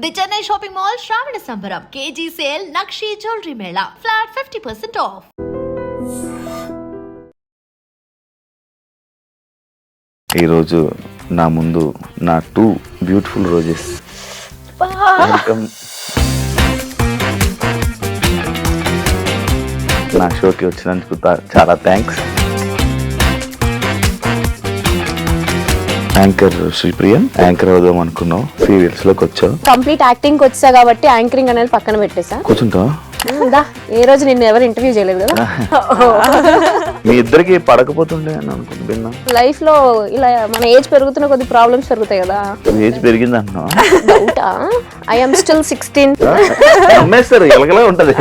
The Chennai shopping mall శ్రావణ సంబరం KG sale nakshi jewellery Mela flat 50% of. ఈరోజు నా ముందు నా 2 బ్యూటిఫుల్ రోజెస్. వెల్కమ్ నా షోకి వచ్చినందుకు చాలా థ్యాంక్స్. యాంకర్ శ్రీప్రియ, యాంకర్ అవుదాం అనుకున్నావు, సీరియల్స్ లోకి వచ్చావు. కంప్లీట్ యాక్టింగ్ వచ్చా కాబట్టి యాంకరింగ్ అనేది పక్కన పెట్టేసా. కూర్చుంటావా? ఏ రోజు నిన్ను ఎవరు ఇంటర్వ్యూ చేయలేదు కదా. మీ ఇద్దరికి పడకపోతుండే అని అనుకుంటున్నా. లైఫ్ లో ఇలా మన ఏజ్ పెరుగుతున్న కొద్ది ప్రాబ్లమ్స్ పెరుగుతాయి కదా. ఏజ్ పెరిగింది అంటున్నావు? డౌటా? I am still 16. అమ్మేస్తారు, ఎలాగలా ఉంటది.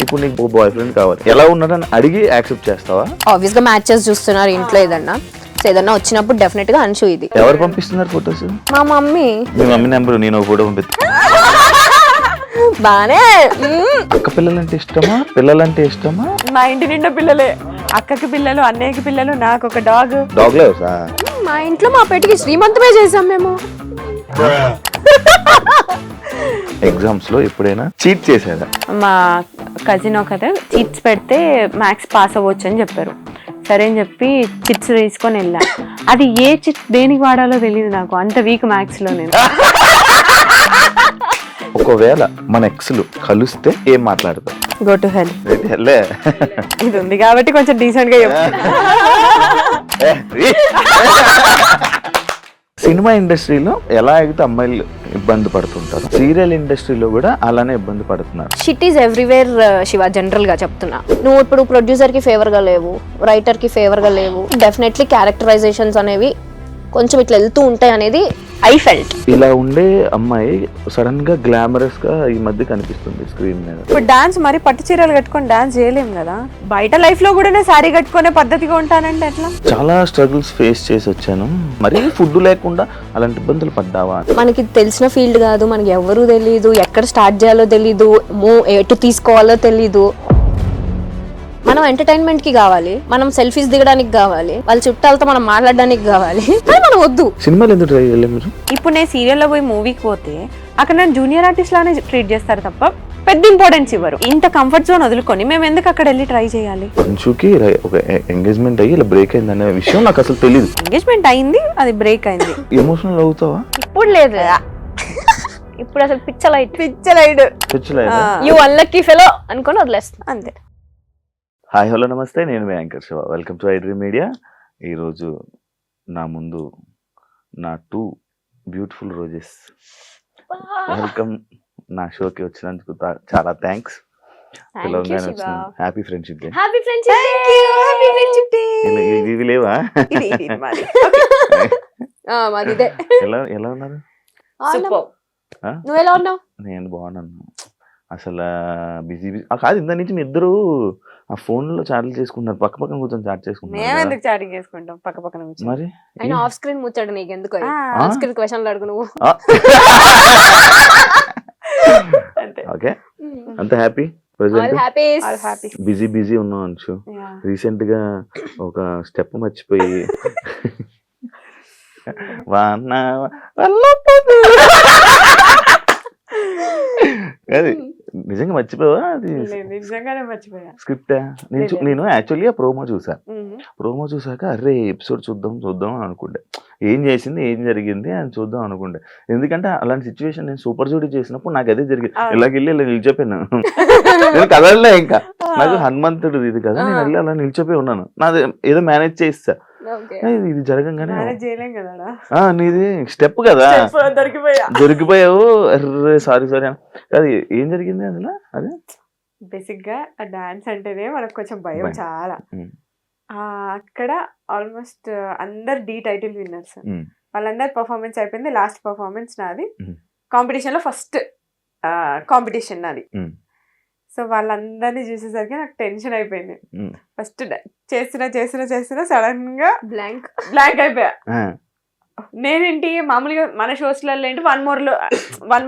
ఇప్పుడు నీకు బాయ్ ఫ్రెండ్ కావాలి, ఎలా ఉన్నాడని అడిగి యాక్సెప్ట్ చేస్తావా? ఆబ్వియస్ గా మ్యాచెస్ చూస్తున్నారు ఇంట్లో, ఏదన్నా వచ్చినప్పుడు డెఫినెట్ గా అన్షు. ఇది ఎవరు పంపిస్తున్నారు ఫొటోస్? మా మమ్మీ. మీ మమ్మీ నెంబర్ నేను ఒక ఫోటో పంపిస్తా. బానే. అక్క పిల్లలంటే ఇష్టమా, పిల్లలంటే ఇష్టమా? మా ఇంటి నిండా పిల్లలే, అక్కకి పిల్లలు, అన్నయ్యకి పిల్లలు, నాకు ఒక డాగ్. డాగ్ లవర్సా? మా ఇంట్లో మా పెటికి శ్రీమంతమే చేసాం మేము. ఎగ్జామ్స్ లో ఎప్పుడైనా చీట్ చేశారా? మా కజిన్ ఒకరు చిట్స్ పెడితే మ్యాథ్స్ పాస్ అవ్వచ్చు అని చెప్పారు. సరే అని చెప్పి చిట్స్ తీసుకొని వెళ్ళా. అది ఏ చిట్ దేనికి వాడాలో తెలియదు నాకు, అంత వీక్ మ్యాథ్స్ లో నేను. ఒకవేళ మన ఎక్స్లు కలిస్తే ఏం మాట్లాడతాం? Go to hell. హెల్లే ఇది ఉంది కాబట్టి కొంచెం డీసెంట్ గా చెప్పు. సినిమా ఇండస్ట్రీలో ఎలా అయితే అమ్మాయిలు ఇబ్బంది పడుతుంటారు, సీరియల్ ఇండస్ట్రీలో కూడా అలానే ఇబ్బంది పడుతున్నారు. Shit is everywhere Shiva. General గా చెప్తున్నా, నువ్వు ఇప్పుడు ప్రొడ్యూసర్ కి ఫేవర్ గా లేవు, రైటర్ కి ఫేవర్ గా లేవు. డెఫినెట్లీ క్యారెక్టరైజేషన్స్ అనేవి కొంచెం ఇట్లా వెళ్తూ ఉంటాయి అనేది ఐ ఫెల్ట్. ఇలా ఉండే అమ్మాయి సడన్ గా గ్లామరస్ గా ఈ మధ్య కనిపిస్తుంది స్క్రీన్ మీద. ఇప్పుడు డాన్స్ మరి పట్టు చీరలు కట్టుకొని డాన్స్ చేయలేం కదా. బయట లైఫ్ లో కూడా సారీ కట్టుకునే పద్ధతిగా ఉంటానంటే ఎట్లా? చాలా స్ట్రగుల్స్ ఫేస్ చేసి వచ్చాను. మరి ఫుడ్ లేకుండా అలాంటి ఇబ్బందులు పడ్డావా? మనకి తెలిసిన ఫీల్డ్ కాదు, మనకి ఎవరు తెలీదు, ఎక్కడ స్టార్ట్ చేయాలో తెలీదు, ఎటు తీసుకోవాలో తెలీదు. మనం ఎంటర్టైన్మెంట్ కి కావాలి, మనం సెల్ఫీస్ దిగడానికి కావాలి, వాళ్ళ చుట్టాలతో మనం మాట్లాడడానికి కావాలి, కానీ మనం వద్దు. సినిమాలు ఎందుకు ట్రై చేయలేదు మీరు? ఇప్పుడు నేను సీరియల్లో పోయి మూవీకి పోతే అక్కడ నన్ను జూనియర్ ఆర్టిస్ట్ లానే ట్రీట్ చేస్తారు తప్ప పెద్ద ఇంపార్టెన్స్ ఇవ్వరు. ఇంత కంఫర్ట్ జోన్ వదులుకొని మేము ఎందుకు అక్కడ వెళ్ళి ట్రై చేయాలి? అంచుకి ఒక ఎంగేజ్మెంట్ అయ్యి ఇలా బ్రేక్ అయింది అనే విషయం నాకు అసలు తెలియదు. ఎంగేజ్మెంట్ అయింది, అది బ్రేక్ అయింది. ఎమోషనల్ అవుతావా? ఇప్పుడు లేదు, ఇప్పుడు అసలు పిచ్చలైట్ యు అన్లక్కీ ఫెలో అనుకొని వదిలేస్తాను అంతే. హాయ్ హలో నమస్తే, నేను మీ anchor Shiva. Welcome to iDream media. ఈరోజు నా ముందు నా 2 బ్యూటిఫుల్ రోజెస్. వెల్కమ్ నా షోకి వచ్చినందుకు చాలా థ్యాంక్స్. Happy friendship day. ఇవి లేవా? ఎలా ఉన్నారు? నువ్వు ఎలా ఉన్నావు? నేను బాగున్నాను. అసలు బిజీ కాదు, ఇంత నుంచి మీ ఇద్దరు ఆ ఫోన్ లో చాటింగ్ చేసుకుంటున్నారు, పక్క పక్కన కూర్చొని చాట్ చేసుకుంటున్నారు. మరి ఆఫ్ స్క్రీన్ ముచ్చాడు నీకు ఎందుకు? ఆఫ్ స్క్రీన్ క్వశ్చన్లు అడుగు నువ్వు. ఓకే, అంత హ్యాపీ బిజీ ఉన్నావు అంచు. రీసెంట్ గా ఒక స్టెప్ మర్చిపోయి అది నిజంగా మర్చిపోవా? అది స్క్రిప్ట్. నేను యాక్చువల్లీ ఆ ప్రోమో చూసాక అరే ఎపిసోడ్ చూద్దాం అనుకుంటే, ఏం చేసింది ఏం జరిగింది అని చూద్దాం అనుకుంటే. ఎందుకంటే అలాంటి సిచ్యువేషన్ నేను సూపర్ జూడీ చేసినప్పుడు నాకు అదే జరిగింది. ఇలాగెళ్ళి ఇలా నిలిచిపోయాను. నేను కదలలే, ఇంకా నాకు హనుమంతుడు ఇది కదా, నేను వెళ్ళి అలా నిలిచిపోయి ఉన్నాను. నాది ఏదో మేనేజ్ చేస్తా, ఇది జరగంగానే నీది స్టెప్ కదా, దొరికిపోయావు. సారీ అది ఏం జరిగింది అసలు? అదే బేసిక్ గా డాన్స్ అంటేనే మనకు కొంచెం భయం చాలా. అక్కడ ఆల్మోస్ట్ అందరు డి టైటిల్ విన్నర్స్, వాళ్ళందరు పర్ఫార్మెన్స్ అయిపోయింది. లాస్ట్ పర్ఫార్మెన్స్ నాది, కాంపిటీషన్ లో ఫస్ట్ కాంపిటీషన్ నాది. సో వాళ్ళందరినీ చూసేసరికి నాకు టెన్షన్ అయిపోయింది. ఫస్ట్ చేస్తున్నా సడన్ గా బ్లాంక్ అయిపోయా. నేనేంటి మామూలుగా మన షోస్లలో ఏంటి వన్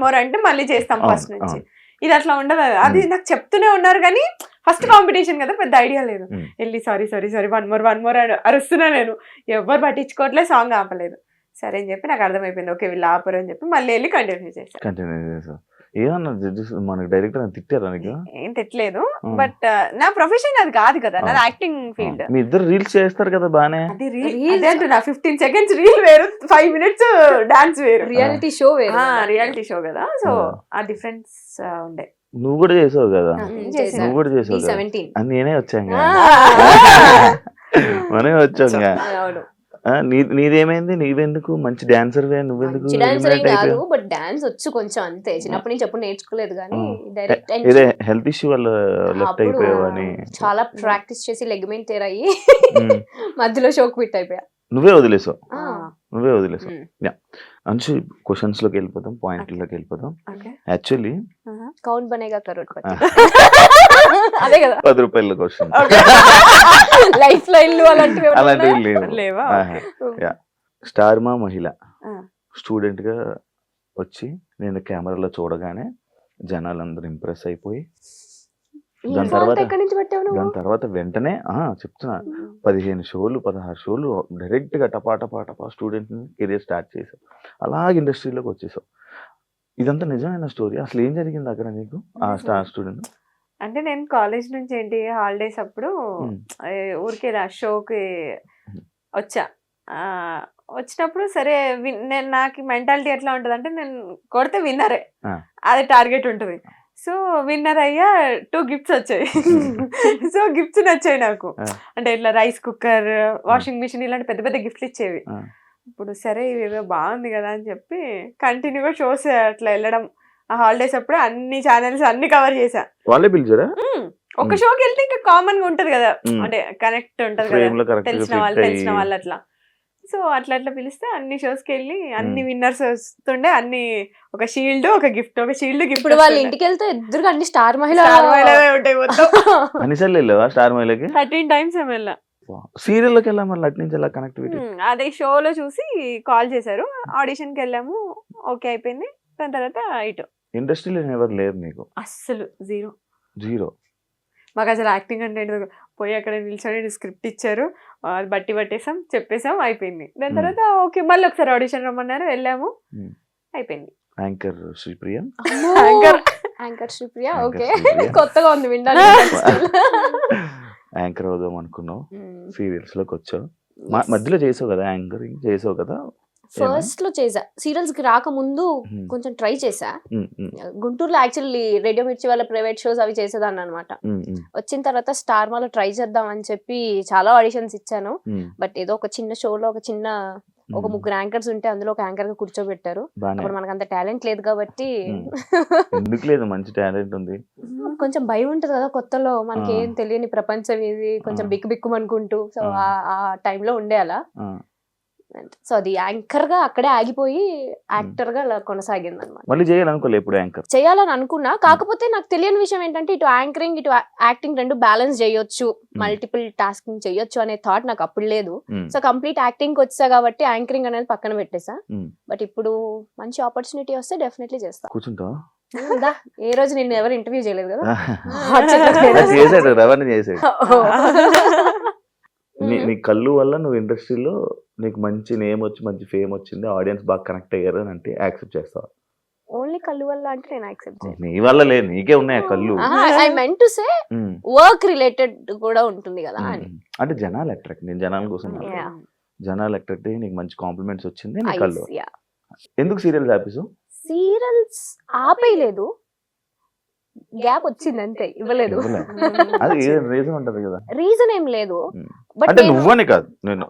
మోర్ అంటే మళ్ళీ చేస్తాం ఫస్ట్ నుంచి. ఇది అట్లా ఉండదు. అది నాకు చెప్తూనే ఉన్నారు కానీ ఫస్ట్ కాంపిటీషన్ కదా, పెద్ద ఐడియా లేదు. వెళ్ళి సారీ వన్ మోర్ అరుస్తున్నా. నేను ఎవరు పట్టించుకోవట్లేదు, సాంగ్ ఆపలేదు. సరే అని చెప్పి నాకు అర్థమైపోయింది, ఓకే వీళ్ళు ఆపరు అని చెప్పి మళ్ళీ వెళ్ళి కంటిన్యూ చేశాను. కంటిన్యూ చేసావు. ఏమన్నా జడ్జెస్ మనకి డైరెక్టర్ అని తిట్టారా నీకు? ఏం తిట్టలేదు, బట్ నా ప్రొఫెషన్ అది కాదు కదా, నాది యాక్టింగ్ ఫీల్డ్. మీ ఇద్దరు రీల్స్ చేస్తారు కదా బానే. అది రీల్ అంటున్నా, 15 seconds రీల్ వేరు, 5 minutes డాన్స్ వేరు, రియాలిటీ షో వేరు. రియాలిటీ షో కదా, సో ఆ డిఫరెన్స్ ఉండే. నువ్వు కూడా చేసావు కదా, చేశాను. నువ్వు కూడా చేసావు కదా. 17 అని నేనే వచ్చాం మనమే వచ్చాం. అవును. నీదేమైంది? నీవెందుకు మంచి డాన్సర్ నువ్వెందుకు? డాన్సర్ ఏం కాదు, బట్ డాన్స్ వచ్చు కొంచెం అంతే. చిన్నప్పటి నుంచి ఎప్పుడు నేర్చుకోలేదు కానీ డైరెక్ట్ ఇదే హెల్త్ ఇష్యూ వల్ల లెఫ్ట్ అయిపోయావని చాలా ప్రాక్టీస్ చేసి లెగ్మెంట్ టేర్ అయ్యి మధ్యలో షోక్ ఫిట్ అయిపోయా. నువ్వే వదిలేసావు. అంశు క్వశ్చన్స్ లోకి వెళ్ళిపోతాం, పాయింట్లోకి వెళ్ళిపోతాం. యాక్చువల్లీ కౌన్ బనేగా కరోడ్పతి అదే కదా, 10 రూపాయల క్వశ్చన్. లైఫ్ లో ఇల్లు అలాంటివి లేవా? స్టార్ మా మహిళ స్టూడెంట్ గా వచ్చి నేను కెమెరాలో చూడగానే జనాలందరూ ఇంప్రెస్ అయిపోయి దాని తర్వాత వెంటనే చెప్తున్నా 15 షోలు 16 షోలు డైరెక్ట్ గా టపా స్టూడెంట్ కెరీర్ స్టార్ట్ చేసావు. అలాగే ఇండస్ట్రీలోకి వచ్చేసావు. ఇదంతా నిజమైన స్టోరీ. అసలు ఏం జరిగింది అక్కడ నీకు ఆ స్టార్ స్టూడెంట్? అంటే నేను కాలేజ్ నుంచి ఏంటి హాలిడేస్ అప్పుడు ఊరికే షోకి వచ్చా. వచ్చినప్పుడు సరే నేను నాకు మెంటాలిటీ ఎట్లా ఉంటుంది అంటే నేను కొడితే విన్నరే, అది టార్గెట్ ఉంటుంది. సో విన్నర్ అయ్యా 2 gifts వచ్చాయి. సో గిఫ్ట్స్ నచ్చాయి నాకు. అంటే ఇట్లా రైస్ కుక్కర్, వాషింగ్ మిషన్ ఇలాంటి పెద్ద పెద్ద గిఫ్ట్లు ఇచ్చేవి. ఇప్పుడు సరే ఇవేదో బాగుంది కదా అని చెప్పి కంటిన్యూగా షోస్ అట్లా వెళ్ళడం. ఆ హాలిడేస్ అప్పుడు అన్ని ఛానల్స్ అన్ని కవర్ చేసా. వాళ్ళే పిలిచారా? ఒక షోకి వెళ్తే ఇంకా కామన్ గా ఉంటది కదా, అంటే కనెక్ట్ ఉంటది కదా, తెలిసిన వాళ్ళు అట్లా. సో అట్లా పిలిస్తే అన్ని షోస్ కి వెళ్ళి అన్ని విన్నర్స్ వస్తుండే, అన్ని ఒక షీల్డ్ ఒక గిఫ్ట్, ఒక షీల్డ్ గిఫ్ట్. ఇప్పుడు వాళ్ళ ఇంటికి వెళ్తే ఎదురుగా అన్ని స్టార్ మహిళ ఉంటాయి మొత్తం. అన్నిసార్లు వెళ్ళావా స్టార్ మహిళకి? 13 times వెళ్ళా. సీరియల్ లోకి వెళ్ళా, మళ్ళీ అటు నుంచి ఎలా కనెక్టివిటీ? అదే షోలో చూసి కాల్ చేశారు, ఆడిషన్ కి వెళ్ళాము, ఓకే అయిపోయింది. దాని తర్వాత ఇటు ఇండస్ట్రీలో ఎవరు లేరు నీకు? అస్సలు జీరో. మాకు అసలు యాక్టింగ్ అంటే పోయి అక్కడ నిల్చొని స్క్రిప్ట్ ఇచ్చారు, అది బట్టి పట్టేసాం, చెప్పేసాం, అయిపోయింది. దాని తర్వాత ఓకే మళ్ళీ ఒకసారి ఆడిషన్ రమ్మన్నారు, వెళ్ళాము, అయిపోయింది. Anchor Sripriya, anchor Sripriya okay, కొత్తగా ఉంది వినడానికి. యాంకర్ అవుదాం అనుకున్నావు, సీరియల్స్ లోకి వచ్చావు, మధ్యలో చేసావు కదా, యాంకరింగ్ చేసావు కదా. ఫస్ట్ లో చేసా, సీరియల్స్ కి రాకముందు కొంచెం ట్రై చేసా. గుంటూరులో యాక్చువల్లీ రేడియో మిర్చి వాళ్ళ ప్రైవేట్ షోస్ అవి చేసేదాన్ని అనమాట. వచ్చిన తర్వాత స్టార్ మాలో ట్రై చేద్దాం అని చెప్పి చాలా ఆడిషన్స్ ఇచ్చాను. బట్ ఏదో ఒక చిన్న షోలో ఒక 3 యాంకర్స్ ఉంటే అందులో ఒక యాంకర్ గా కూర్చోబెట్టారు. అప్పుడు మనకు అంత టాలెంట్ లేదు కాబట్టి, ఎందుకు లేదు, మంచి టాలెంట్ ఉంది, కొంచెం భయం ఉంటది కదా కొత్తలో, మనకి ఏం తెలియని ప్రపంచం ఇది, కొంచెం బిక్కు సో ఆ టైంలో ఉండే అలా. సో అది యాంకర్ గా అక్కడే ఆగిపోయి యాక్టర్ గా కొనసాగింది అనమాట. మళ్ళీ చేయాలనుకోలే ఎప్పుడు యాంకర్? చేయాలని అనుకున్నా, కాకపోతే నాకు తెలియని విషయం ఏంటంటే ఇటు యాంకరింగ్ ఇటు యాక్టింగ్ రెండు బ్యాలెన్స్ చేయొచ్చు, మల్టిపుల్ టాస్కింగ్ చేయొచ్చు అనే థాట్ నాకు అప్పుడు లేదు. సో కంప్లీట్ యాక్టింగ్ వచ్చా కాబట్టి యాంకరింగ్ అనేది పక్కన పెట్టేసా. బట్ ఇప్పుడు మంచి ఆపర్చునిటీ వస్తే డెఫినెట్లీ చేస్తా. కూర్చుంటా ఏ రోజు నిన్ను ఎవరు ఇంటర్వ్యూ చేయలేదు కదా. నీ కళ్ళు వల్ల నువ్వు ఇండస్ట్రీలో నీకు మంచి నేమ్ వచ్చి మంచి ఫేమ్ వచ్చింది, ఆడియన్స్ బాగా కనెక్ట్ అయ్యారు అని అంటే యాక్సెప్ట్ చేస్తావా? ఓన్లీ కళ్ళు వల్ల అంటే నేను యాక్సెప్ట్ చేయను. నీ వల్ల లేదు, నీకే ఉన్నాయి కళ్ళు. I meant to say work related కూడా ఉంటుంది కదా అని. అంటే జనాలు అట్రాక్ట్, నేను జనాల కోసం, జనాలు అట్రాక్ట్ అయ్యి నీకు మంచి కాంప్లిమెంట్స్ వచ్చింది నీ కళ్ళు. ఎందుకు సీరియల్స్ ఆపేసావు? సీరియల్స్ ఆపేయలేదు, గ్యాప్ వచ్చింది అంతే, ఇవ్వలేదు. అది రీజన్ ఉంటది కదా? రీజన్ ఏం లేదు, అంటే నువ్వనే కాదు, నేను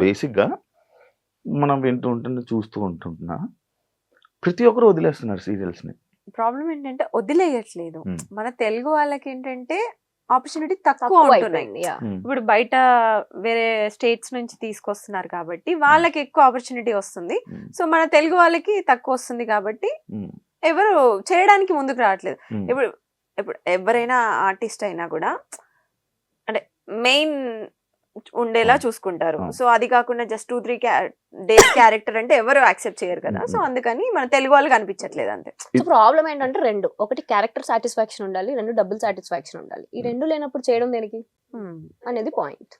బేసిక్ గా మనం వింటూ ఉంటున్నా, చూస్తూ ఉంటున్నా, ప్రతి ఒక్కరు వదిలేస్తున్నారు సీరియల్స్ ని. ప్రాబ్లం ఏంటంటే వదిలేయట్లేదు, మన తెలుగు వాళ్ళకి ఏంటంటే ఆపర్చునిటీ తక్కువ ఉంటున్నాయి. ఇప్పుడు బయట వేరే స్టేట్స్ నుంచి తీసుకొస్తున్నారు కాబట్టి వాళ్ళకి ఎక్కువ ఆపర్చునిటీ వస్తుంది. సో మన తెలుగు వాళ్ళకి తక్కువ వస్తుంది కాబట్టి ఎవరు చేయడానికి ముందుకు రావట్లేదు. ఇప్పుడు ఎవరైనా ఆర్టిస్ట్ అయినా కూడా అంటే మెయిన్ ఉండేలా చూసుకుంటారు. సో అది కాకుండా జస్ట్ 2-3 days క్యారెక్టర్ అంటే ఎవరు యాక్సెప్ట్ చేయరు కదా. సో అందుకని మన తెలుగు వాళ్ళకి అనిపించట్లేదు అంతే. ప్రాబ్లం ఏంటంటే రెండు, ఒకటి క్యారెక్టర్ సాటిస్ఫాక్షన్ ఉండాలి, రెండు డబ్బుల్ సాటిస్ఫాక్షన్ ఉండాలి. ఈ రెండు లేనప్పుడు చేయడం దేనికి అనేది పాయింట్.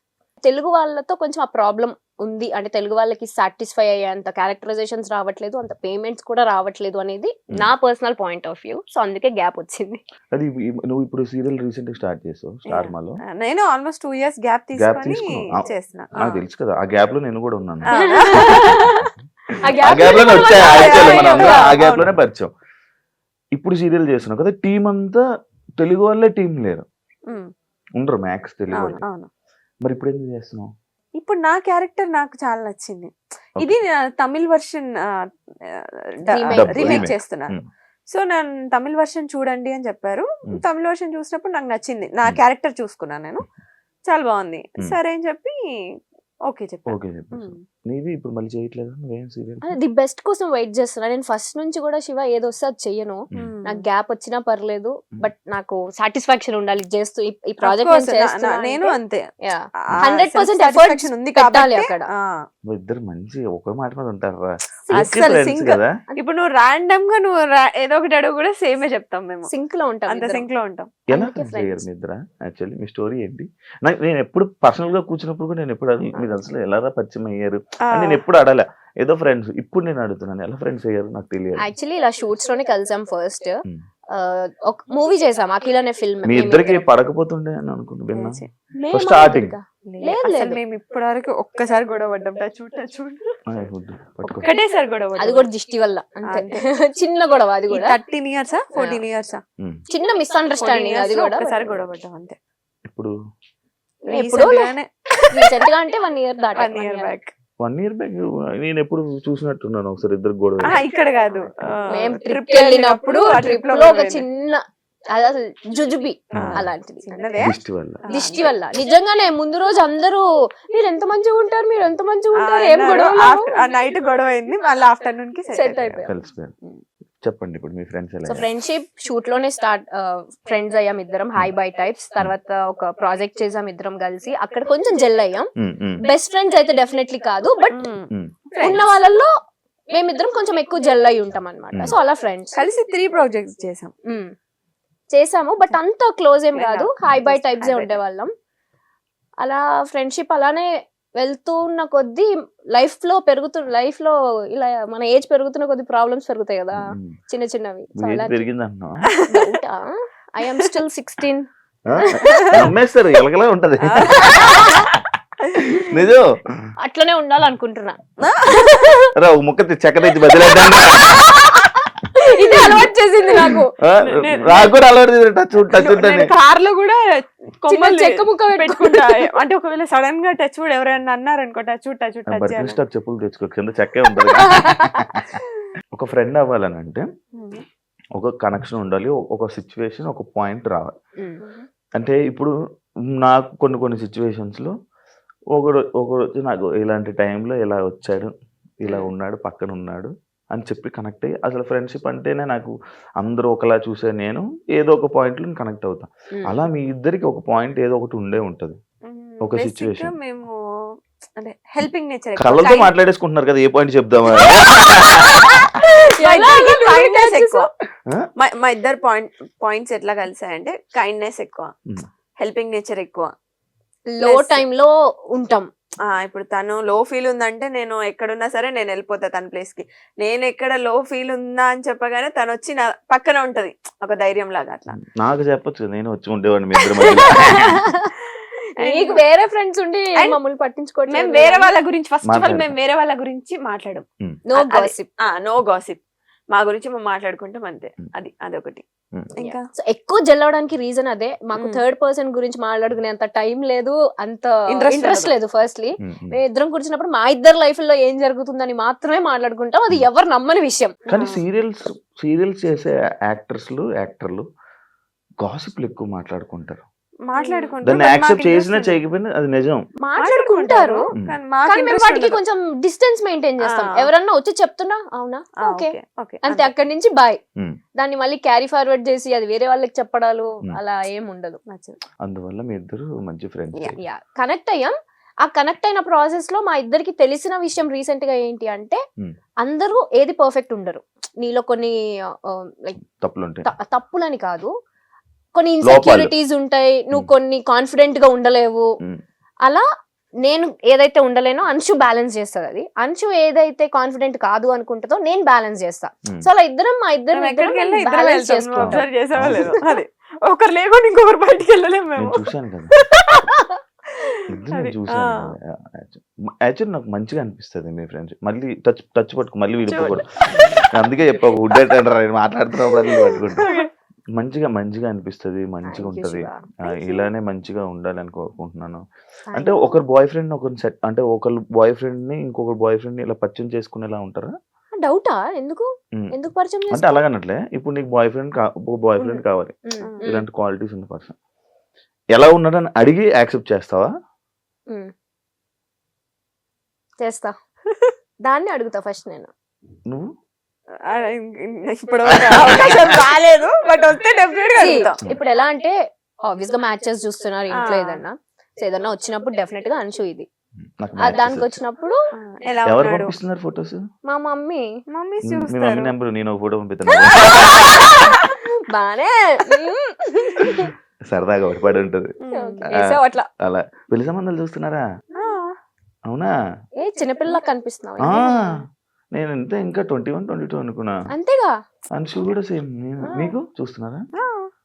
తెలుగు వాళ్ళతో కొంచెం ఆ ప్రాబ్లం ఉంది. అంటే తెలుగు వాళ్ళకి సాటిస్ఫై అయ్యేంత క్యారెక్టరైజేషన్స్ రావట్లేదు, అంత పేమెంట్స్ కూడా రావట్లేదు అనేది నా personal point of view. So అందుకే గ్యాప్ వచ్చింది. అది నువ్వు ఇప్పుడు సీరియల్ రీసెంట్ గా స్టార్ట్ చేసావు స్టార్ మాలో. నేను ఆల్మోస్ట్ 2 years గ్యాప్ తీసుకొని చేస్తున్నా. నాకు తెలుసు కదా, ఆ గ్యాప్ లో నేను కూడా ఉన్నాను. ఆ ఆ gap గ్యాప్ లోనే వచ్చాయి actually మనం అందరం, ఆ అవును. గ్యాప్ లోనే పరిచయం. ఇప్పుడు సీరియల్ చేస్తున్నావు కదా, టీం అంతా తెలుగు వాళ్ళే, టీం లేరు, ఉమ్, ఉండరు మ్యాక్స్ తెలుగు అవును వాళ్ళు. అవును. మరి ఇప్పుడు ఎందుకు చేస్తున్నావు? ఇప్పుడు నా క్యారెక్టర్ నాకు చాలా నచ్చింది. ఇది తమిళ్ వర్షన్ Remake. రీమేక్ చేస్తున్నాను. ఉమ్. సో నేను తమిళ్ వర్షన్ చూడండి అని చెప్పారు. ఉమ్. తమిళ్ వర్షన్ చూసినప్పుడు నాకు నచ్చింది. నా ఉమ్. క్యారెక్టర్ చూసుకున్నాను నేను, చాలా బాగుంది. ఉమ్. సరే అని చెప్పి ఓకే చెప్పాను. ఓకే చెప్పేసి నీది ఇప్పుడు మళ్ళీ చేయట్లేదు నువ్వేం సీరియల్? ది బెస్ట్ కోసం వెయిట్ చేస్తున్నా. నేను ఫస్ట్ నుంచి కూడా శివ ఏదో వస్తే అది చెయ్యను. నాకు గ్యాప్ వచ్చినా పర్లేదు, బట్ నాకు సాటిస్ఫాక్షన్ ఉండాలి చేస్తూ ఈ ప్రాజెక్ట్ నేను అంతే. 100% ఎఫర్ట్స్ ఉంది పెట్టాలి కాబట్టి. అక్కడ. ఇద్దరు మంచి ఒకే మాట మీద ఉంటారా? అస్సలు ఫ్రెండ్స్ sync. కదా. ఇప్పుడు నువ్వు ర్యాండమ్ గా నువ్వు ఏదో ఒకటి అడుగు కూడా సేమే చెప్తాం మేము. సింక్ లో ఉంటాం అంత ఇద్దరం. సింక్ లో ఉంటాం. ఎలా అందుకే ఫ్రెండ్స్ అయ్యారు friends. మీ ఇద్దరా? యాక్చువల్లీ మీ స్టోరీ ఏంటి? నేను ఎప్పుడు పర్సనల్ గా కూర్చున్నప్పుడు కూడా నేను ఎప్పుడు మీరు అసలు ఎలా పరిచయం అయ్యారు అని నేను ఎప్పుడు అడగలే. ఏదో ఫ్రెండ్స్. ఇప్పుడు నేను అడుగుతున్నాను, ఎలా ఫ్రెండ్స్ అయ్యారు నాకు తెలియదు. యాక్చువల్లీ ఇలా షూట్స్ లోనే కలిసాం ఫస్ట్. Hmm. ఒక మూవీ చేసాం, అఖిల్ అనే ఫిల్మ్. మీ ఇద్దరికి పడకపోతుండే అని అనుకుంటూ విన్నా. starting. లేదు, అసలు లేదు. మేము ఇప్పటి వరకు ఒక్కసారి గొడవ పడ్డాం. చూడ పట్టుకో. ఒకటేసారి గొడవ అది పడ్డాం. కూడా దిష్టి వల్ల అంతే. చిన్న గొడవ అది కూడా. 13 years 14 years ఉమ్. చిన్న మిస్అండర్స్టాండింగ్ అది కూడా. ఒక్కసారి గొడవ పడ్డాం అంతే. ఇప్పుడు ఎప్పుడో Recent గానే రీసెంట్ గా అంటే 1 year దాట. 1 year back. 1 year back నేను ఎప్పుడు చూసినట్టున్నాను ఒకసారి ఇద్దరు గొడవ. ఇక్కడ కాదు. మేము ట్రిప్ కి వెళ్ళినప్పుడు ఆ ట్రిప్ లో ఒక చిన్న అది అసలు జుజుబి అలాంటిది. చిన్నదే. దిష్టి వల్ల. దిష్టి వల్ల నిజంగానే ముందు రోజు అందరూ మీరు ఎంత మంచిగా ఉంటారు, మీరు ఎంత మంచిగా ఉంటారు, ఏం గొడవ ఆ నైట్ గొడవ అయింది, మళ్ళీ ఆఫ్టర్నూన్ కి సెట్ అయిపోయాం. కలిసిపోయారు. చెప్పండి ఇప్పుడు మీ ఫ్రెండ్స్ ఎలా? సో ఫ్రెండ్షిప్ షూట్ లోనే స్టార్ట్. ఫ్రెండ్స్ అయ్యాం ఇద్దరం, హై బై టైప్స్. తర్వాత ఒక ప్రాజెక్ట్ చేసాం ఇద్దరం కలిసి, అక్కడ కొంచెం జెల్ అయ్యాం. బెస్ట్ ఫ్రెండ్స్ అయితే డెఫినెట్లీ కాదు, బట్ ఉన్న వాళ్ళల్లో మేమిద్దరం కొంచెం ఎక్కువ జెల్ అయి ఉంటాం అనమాట. సో అలా ఫ్రెండ్స్ కలిసి 3 projects చేసాం. చేసాము, బట్ అంత క్లోజ్ ఏం కాదు, hi bye Just types high by ఉండేవాళ్ళం. అలా ఫ్రెండ్షిప్ అలానే వెళ్తూ ఉన్న కొద్దీ లైఫ్ లో ఇలా మన ఏజ్ పెరుగుతున్న కొద్ది ప్రాబ్లమ్స్ పెరుగుతాయి కదా, చిన్న చిన్నవి. పెరిగింది అంటున్నా. I am still 16. నమ్మేస్తారు, ఎలగలా ఉంటది. నిజం. అట్లనే ఉండాలనుకుంటున్నా. రా ఒక ముక్క చెక్క తెచ్చి బదిలేద్దాం. ఇది అలవాటు చేసింది నాకు. నాకు కూడా అలవాటు టచ్ కార్ లో కూడా చిన్న చెక్క ముక్క పెట్టుకుంటా. అంటే ఒకవేళ సడన్ గా టచ్ కూడా ఎవరైనా అన్నారనుకో, టచ్ స్టాక్ చెప్పులు తెచ్చుకో, కింద చెక్కే ఉంటది. ఒక ఫ్రెండ్ అవ్వాలని అంటే ఒక కనెక్షన్ ఉండాలి, ఒక సిచ్యువేషన్, ఒక పాయింట్ రావాలి. అంటే ఇప్పుడు నాకు కొన్ని సిచ్యువేషన్స్ లో ఒకరోజు నాకు ఇలాంటి టైంలో ఇలా వచ్చాడు, ఇలా ఉన్నాడు, పక్కన ఉన్నాడు అని చెప్పి కనెక్ట్ అయ్యి, అసలు ఫ్రెండ్షిప్ అంటేనే నాకు అందరూ ఒకలా చూసే నేను ఏదో ఒక పాయింట్ లో కనెక్ట్ అవుతా. అలా మీ ఇద్దరికి ఒక పాయింట్ ఏదో ఒకటి ఉండే ఉంటది, ఒక సిచ్యువేషన్. మేము అంటే హెల్పింగ్ నేచర్. కళ్ళతో మాట్లాడేసుకుంటున్నారు కదా, ఏ పాయింట్ చెప్దామా? ఎక్కువ. మా ఇద్దరు పాయింట్స్ ఎట్లా కలిసాయంటే కైండ్నెస్ ఎక్కువ, హెల్పింగ్ నేచర్ ఎక్కువ. లో టైమ్ లో ఉంటాం. ఇప్పుడు తను లో ఫీల్ ఉందంటే నేను ఎక్కడున్నా సరే నేను వెళ్ళిపోతా తన ప్లేస్ కి. నేను ఎక్కడ లో ఫీల్ ఉందా అని చెప్పగానే తను వచ్చి నా పక్కన ఉంటది, ఒక ధైర్యం లాగా. అట్లా నాకు చెప్పొచ్చు, నేను వచ్చి ఉండేవాడిని మీ ఇద్దరి మధ్యలో. నీకు వేరే ఫ్రెండ్స్ ఉండి మమ్మల్ని పట్టించుకోవట్లేదు. మేము వేరే వాళ్ళ గురించి ఫస్ట్ ఆఫ్ ఆల్ మేము వేరే వాళ్ళ గురించి మాట్లాడం. No gossip. మా గురించి మేము మాట్లాడుకుంటాం అంతే. అదొకటి. ఇంకా ఎక్కువ జల్లవడానికి రీజన్ అదే. మాకు థర్డ్ పర్సన్ గురించి మాట్లాడుకునే అంత టైం లేదు, అంత ఇంట్రెస్ట్ లేదు. ఫస్ట్లీ మేము ఇద్దరం కూర్చున్నప్పుడు మా ఇద్దరు లైఫ్ లో ఏం జరుగుతుందని మాత్రమే మాట్లాడుకుంటాం. అది ఎవరు నమ్మని విషయం. కానీ సీరియల్స్ చేసే యాక్టర్లు గాసిప్లు ఎక్కువ మాట్లాడుకుంటారు. దాన్ని యాక్సెప్ట్ చేసినా చేయకపోయినా అది నిజం, మాట్లాడుకుంటారు. కానీ మేము వాటికి కొంచెం డిస్టెన్స్ మెయింటైన్ చేస్తాం. ఎవరన్నా వచ్చి చెప్తున్నా అవునా ఓకే అంతే, అక్కడి నుంచి బాయ్. దాన్ని మళ్ళీ క్యారీ ఫార్వర్డ్ చేసి అది వేరే వాళ్ళకి చెప్పడాలు అలా ఏం ఉండదు. అందువల్ల మీ ఇద్దరు మంచి ఫ్రెండ్స్. కనెక్ట్ అయ్యాం. ఆ కనెక్ట్ అయిన ప్రాసెస్ లో మా ఇద్దరికి తెలిసిన విషయం రీసెంట్ గా ఏంటి అంటే, అందరూ ఏది పర్ఫెక్ట్ ఉండరు. నీలో కొన్ని లైక్ తప్పులని కాదు, కొన్ని ఇన్సెక్యూరిటీస్ ఉంటాయి, నువ్వు కొన్ని కాన్ఫిడెంట్ గా ఉండలేవు. అలా నేను ఏదైతే ఉండలేనో అంశు బ్యాలెన్స్ చేస్తుంది. అది అంశు ఏదైతే కాన్ఫిడెంట్ కాదు అనుకుంటుందో నేను బ్యాలెన్స్ చేస్తా. సో అలా మా ఇద్దరం ఎక్కడికి వెళ్ళినా ఇద్దరం balance వెళ్తాం. నువ్వు చేసుకుంటాం. observe చేసావో లేదో? అదే ఒకరు లేకుండా ఇంకొకరు బయటికి వెళ్ళలేము మేము. నేను చూశాను కదా ఇద్దరు అది, చూశాను కదా. యాక్చువల్లీ నాకు మంచిగా అనిపిస్తుంది మీ ఫ్రెండ్స్. మళ్ళీ టచ్ పట్టుకు మళ్ళీ విడిపోకూడదు. అందుకే చెప్పావు ఉడ్డేట మాట్లాడుతున్నప్పుడు అది పట్టుకుంటా. మంచిగా అనిపిస్తుంది, మంచిగా Thank you, ఉంటది. Shiva. ఇలానే మంచిగా ఉండాలని కోరుకుంటున్నాను. అంటే ఒకరు బాయ్ ఫ్రెండ్ ఒకరిని సెట్, అంటే ఒకరు బాయ్ ఫ్రెండ్ ని ఇంకొకరు బాయ్ ఫ్రెండ్ ని ఇలా పరిచయం చేసుకునేలా ఉంటారా? డౌటా? ఎందుకు ఉమ్. ఎందుకు పరిచయం అంటే అలాగనట్లే, ఇప్పుడు నీకు బాయ్ ఫ్రెండ్ కావాలి, ఇలాంటి క్వాలిటీస్ ఉన్న పర్సన్ ఎలా ఉన్నాడని అడిగి యాక్సెప్ట్ చేస్తావా? చేస్తా. దాన్ని అడుగుతా ఫస్ట్ నేను. నువ్వు ఇప్పుడు అవకాశం రాలేదు, బట్ వస్తే డెఫినెట్ గా See, అడుగుతా. ఇప్పుడు ఎలా అంటే ఆబ్వియస్ గా మ్యాచెస్ చూస్తున్నారు ఇంట్లో ఆ. ఏదన్నా. సో ఏదన్నా వచ్చినప్పుడు డెఫినెట్ గా అంశు ఇది. నాకు దానికి matches వచ్చినప్పుడు ఎలా ఎవరు ఉన్నాడు? పంపిస్తున్నారు ఫొటోస్? మా మమ్మీ మమ్మీ మీ మమ్మీ చూస్తారు. నెంబర్ నేను ఒక ఫోటో పంపిస్తాను. బానే సరదాగా ఒకటి ఉంటది. వేసావు అట్లా. అలా పెళ్లి సంబంధాలు చూస్తున్నారా? అవునా? ఏ చిన్నపిల్లలా కనిపిస్తున్నావు. ఆ, నేను అంతే ఇంకా 21, 22 అనుకున్నా. అంతేగా. అంశు కూడా సేమ్. మీకు చూస్తున్నారా?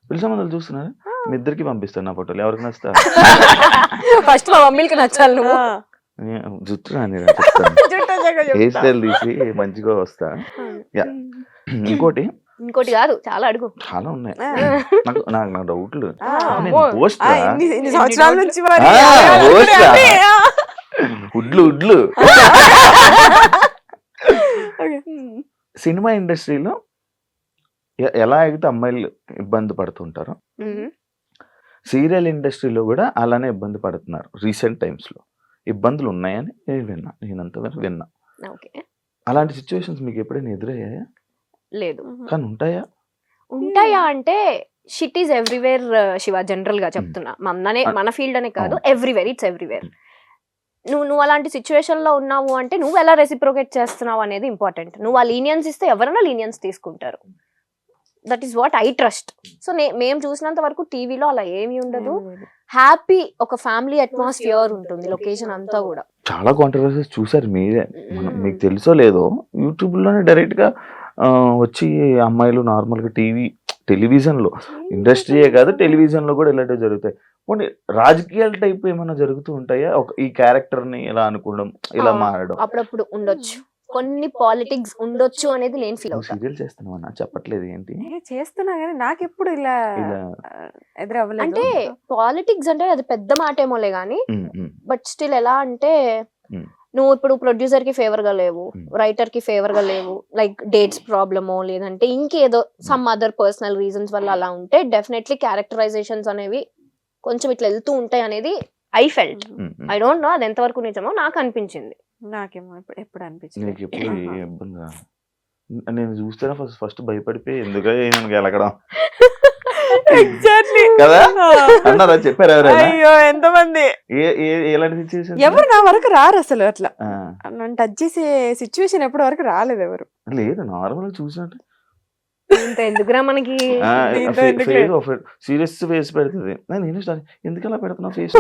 పెళ్లి సంబంధాలు చూస్తున్నారా? మీ ఇద్దరికి పంపిస్తాను నా ఫోటోలు, ఎవరికి నచ్చుతా. ఫస్ట్ మా మమ్మీకి నచ్చాలి నువ్వు. జుట్టు రాని హెయిర్ స్టైల్ తీసి మంచిగా వస్తా. Yeah. ఇంకోటి ఇంకోటి కాదు, చాలా అడుగు. చాలా ఉన్నాయి నాకు నా డౌట్లు. అమ్మో. పోస్ట్ ఇన్ని సంవత్సరాల నుంచి మరి ఆ, అదే పోస్ట్ రా. అదే, ఆ. ఉడ్లు సినిమా ఇండస్ట్రీలో ఎలా అయితే అమ్మాయిలు ఇబ్బంది పడుతుంటారో, సీరియల్ ఇండస్ట్రీలో కూడా అలానే ఇబ్బంది పడుతున్నారు. రీసెంట్ టైమ్స్ లో ఇబ్బందులు ఉన్నాయని నేనంతవరకు విన్నా. ఓకే. అలాంటి సిచ్యువేషన్స్ మీకు ఎప్పుడైనా ఎదురయ్యాయా? లేదు. కానీ ఉంటాయా? ఉంటాయా అంటే shit is everywhere Shiva. General గా చెప్తున్నా, మన ఫీల్డ్ అనే కాదు, ఎవ్రీవేర్, ఇట్స్ ఎవ్రీవేర్. నువ్వు అలాంటి సిచ్యువేషన్ లో ఉన్నావు అంటే నువ్వు ఎలా రెసిప్రోకేట్ చేస్తున్నావు అనేది ఇంపార్టెంట్. నువ్వు ఆ లీనియన్స్ ఇస్తే ఎవరైనా లీనియన్స్ తీసుకుంటారు. That is what I trust. So మేము చూసినంత వరకు టీవీలో అలా ఏమీ ఉండదు. హ్యాపీ ఒక ఫ్యామిలీ అట్మాస్ఫియర్ ఉంటుంది లొకేషన్ అంతా కూడా. చాలా కాంట్రవర్సీస్ చూసారు మీరే. మీకు తెలుసో లేదో యూట్యూబ్ లోనే డైరెక్ట్ గా వచ్చి అమ్మాయిలు నార్మల్ గా టెలివిజన్ లో, ఇండస్ట్రీయే కాదు టెలివిజన్ లో కూడా ఇలాంటివి జరుగుతాయి. పోనీ రాజకీయాల టైప్ ఏమైనా జరుగుతూ ఉంటాయా? ఒక ఈ క్యారెక్టర్ ని ఇలా అనుకోవడం, ఇలా మారడం అప్పుడప్పుడు ఉండొచ్చు, కొన్ని పాలిటిక్స్ ఉండొచ్చు అనేది నేను ఫీల్ అవుతాను. సీరియల్ చేస్తున్నావా? చెప్పట్లేదు ఏంటి? చేస్తున్నా కానీ నాకు ఎప్పుడు ఇలా ఇలా ఎదురవ్వలేదు. అంటే పాలిటిక్స్ అంటే అది పెద్ద మాట ఏమోలే గానీ, బట్ స్టిల్ ఎలా అంటే నువ్వు ఇప్పుడు ప్రొడ్యూసర్ కి ఫేవర్ గా లేవు, రైటర్ కి ఫేవర్ గా లేవు, లైక్ డేట్స్ ప్రాబ్లమో లేదంటే ఇంకేదో సమ్ అదర్ పర్సనల్ రీజన్స్ వల్ల అలా ఉంటే డెఫినెట్లీ క్యారెక్టరైజేషన్స్ అనేవి కొంచెం ఇట్లా వెళ్తూ ఉంటాయి అనేది I felt. I don't know అది ఎంతవరకు నిజమో, నాకు అనిపించింది. నాకేమో ఎప్పుడు అనిపించింది. నీకు ఎప్పుడు ఏ ఇబ్బంది రా? నేను చూస్తేనే ఫస్ట్ భయపడిపోయి ఎందుకు గెలకడం ఎగ్జాక్ట్లీ కదా అన్నారా? చెప్పారు ఎవరైనా? అయ్యో ఎంతమంది ఎలాంటి సిచ్యువేషన్? ఎవరు నా వరకు రారు అసలు. అట్లా నన్ను టచ్ చేసే సిచ్యువేషన్ ఎప్పటి వరకు రాలేదు ఎవరు. లేదు, నార్మల్ చూసినట్టు ఇంత ఎందుకురా మనకి. సీరియస్ ఫేస్ పెడుతుంది. నేను ఎందుకు అలా పెడుతున్నా ఫేస్?